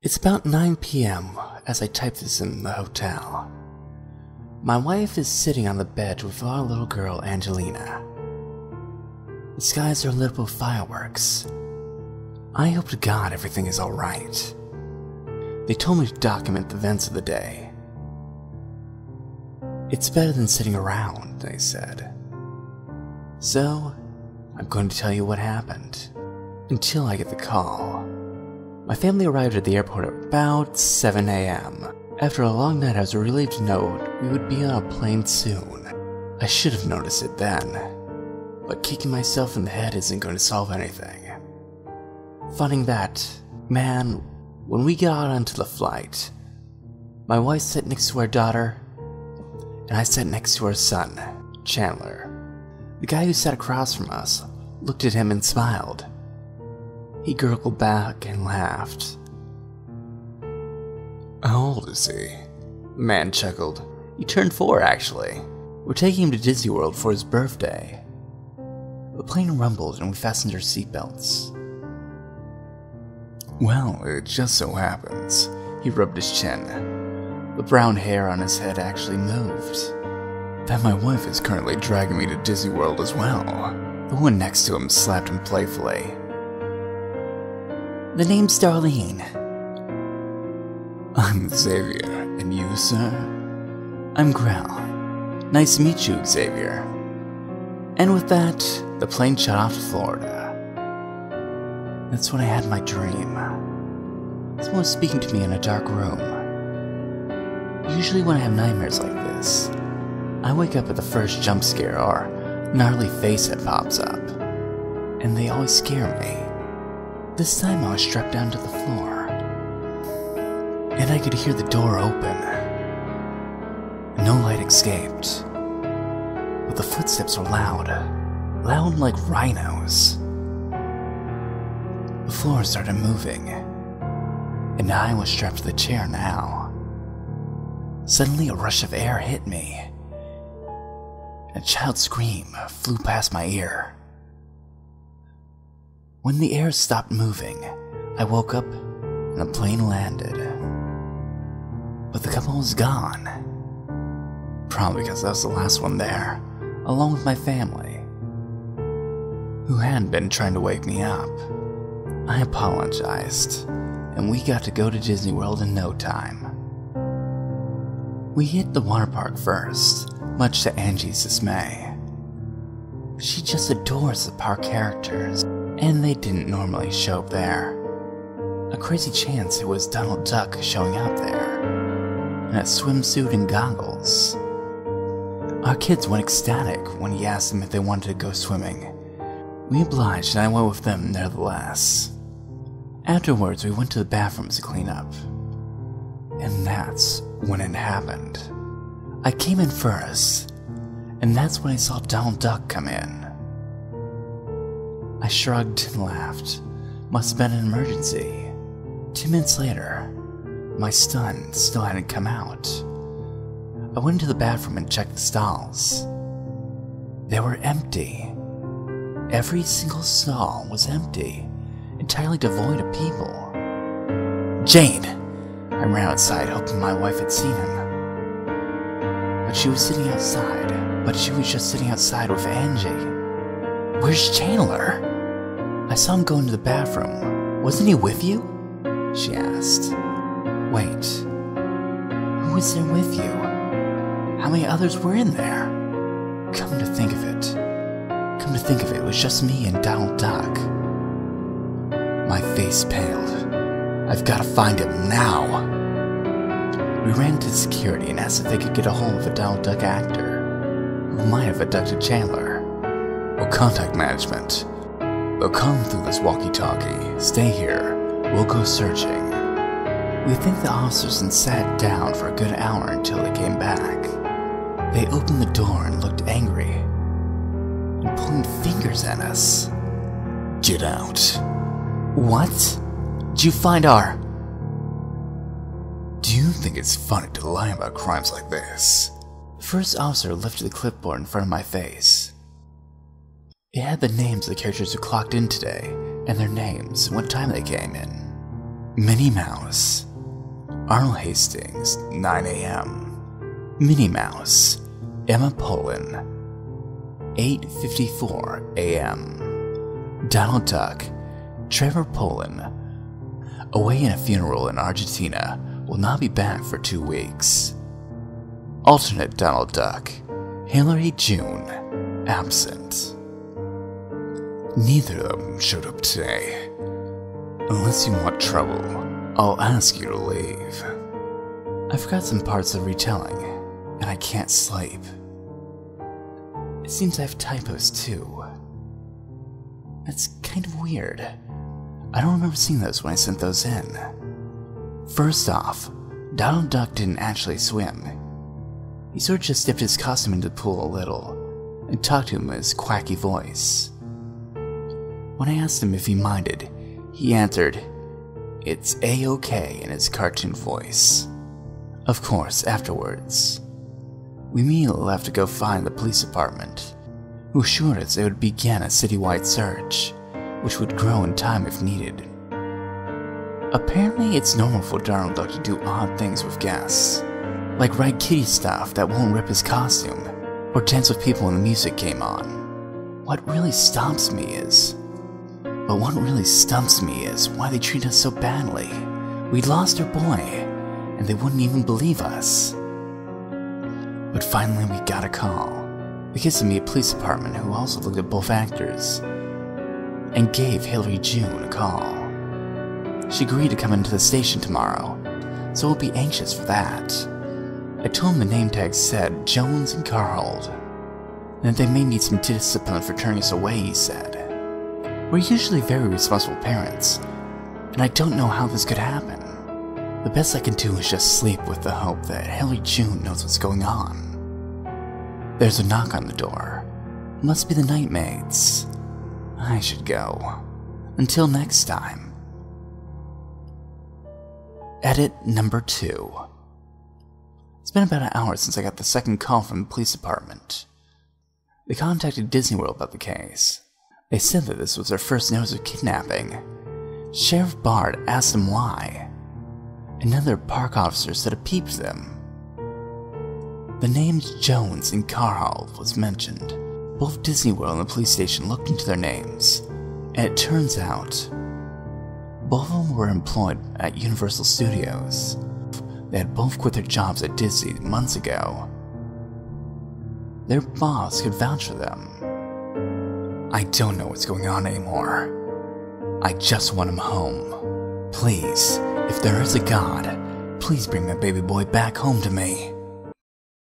It's about 9 p.m. as I type this in the hotel. My wife is sitting on the bed with our little girl Angelina. The skies are lit up with fireworks. I hope to God everything is alright. They told me to document the events of the day. It's better than sitting around, they said. So, I'm going to tell you what happened, until I get the call. My family arrived at the airport at about 7 a.m. After a long night, I was relieved to know we would be on a plane soon. I should have noticed it then, but kicking myself in the head isn't going to solve anything. Finding that, man, when we got onto the flight, my wife sat next to our daughter, and I sat next to our son, Chandler. The guy who sat across from us looked at him and smiled. He gurgled back and laughed. How old is he? The man chuckled. He turned 4, actually. We're taking him to Disneyworld for his birthday. The plane rumbled and we fastened our seatbelts. Well, it just so happens. He rubbed his chin. The brown hair on his head actually moved. That my wife is currently dragging me to Disney World as well. The woman next to him slapped him playfully. The name's Darlene. I'm Xavier, and you, sir? I'm Grell. Nice to meet you, Xavier. And with that, the plane shot off to Florida. That's when I had my dream. Someone was speaking to me in a dark room. Usually when I have nightmares like this, I wake up at the first jump scare or gnarly face that pops up, and they always scare me. This time I was strapped down to the floor, and I could hear the door open. No light escaped, but the footsteps were loud like rhinos. The floor started moving, and I was strapped to the chair now. Suddenly a rush of air hit me. A child's scream flew past my ear. When the air stopped moving, I woke up and the plane landed. But the couple was gone. Probably because I was the last one there, along with my family, who had been trying to wake me up. I apologized, and we got to go to Disney World in no time. We hit the water park first, much to Angie's dismay. She just adores the park characters, and they didn't normally show up there. A crazy chance it was Donald Duck showing up there, in a swimsuit and goggles. Our kids went ecstatic when he asked them if they wanted to go swimming. We obliged and I went with them nevertheless. Afterwards, we went to the bathrooms to clean up. And that's when it happened. I came in first, and that's when I saw Donald Duck come in. I shrugged and laughed. Must have been an emergency. 2 minutes later, my stun still hadn't come out. I went into the bathroom and checked the stalls. They were empty. Every single stall was empty, entirely devoid of people. Jane! I ran outside, hoping my wife had seen him. But she was just sitting outside with Angie. Where's Chandler? I saw him go into the bathroom. Wasn't he with you? She asked. Wait. Who was there with you? How many others were in there? Come to think of it, it was just me and Donald Duck. My face paled. I've got to find him now. We ran to security and asked if they could get a hold of a Donald Duck actor who might have abducted Chandler. We'll contact management. They'll come through this walkie-talkie. Stay here. We'll go searching. We thanked the officers and sat down for a good hour until they came back. They opened the door and looked angry and pointing fingers at us. Get out. What? Did you find our... Do you think it's funny to lie about crimes like this? The first officer lifted the clipboard in front of my face. It had the names of the characters who clocked in today, and their names and what time they came in. Minnie Mouse, Arnold Hastings, 9 a.m. Minnie Mouse, Emma Poland, 8:54 a.m. Donald Duck, Trevor Poland, away in a funeral in Argentina, will not be back for 2 weeks. Alternate Donald Duck, Hillary June, absent. Neither of them showed up today. Unless you want trouble, I'll ask you to leave. I forgot some parts of the retelling, and I can't sleep. It seems I have typos too. That's kind of weird. I don't remember seeing those when I sent those in. First off, Donald Duck didn't actually swim. He sort of just dipped his costume into the pool a little and talked to him in his quacky voice. When I asked him if he minded, he answered, "It's A-OK" in his cartoon voice. Of course, afterwards, we immediately left to go find the police department, who assured us they would begin a citywide search, which would grow in time if needed. Apparently, it's normal for Donald Duck to do odd things with guests, like ride kitty stuff that won't rip his costume, or dance with people when the music came on. What really stumps me is why they treat us so badly. We'd lost our boy, and they wouldn't even believe us. But finally we got a call, because of me, a police department who also looked at both actors, and gave Hillary June a call. She agreed to come into the station tomorrow, so we'll be anxious for that. I told him the name tag said Jones and Carhold, and that they may need some discipline for turning us away, he said. We're usually very responsible parents, and I don't know how this could happen. The best I can do is just sleep with the hope that Hillary June knows what's going on. There's a knock on the door. Must be the night maids. I should go. Until next time. Edit number 2. It's been about an hour since I got the second call from the police department. They contacted Disneyworld about the case. They said that this was their first notice of kidnapping. Sheriff Bard asked them why. Another park officer said it peeped them. The names Jones and Carhold was mentioned. Both Disneyworld and the police station looked into their names, and it turns out both of them were employed at Universal Studios. They had both quit their jobs at Disney months ago. Their boss could vouch for them. I don't know what's going on anymore. I just want him home. Please, if there is a God, please bring my baby boy back home to me.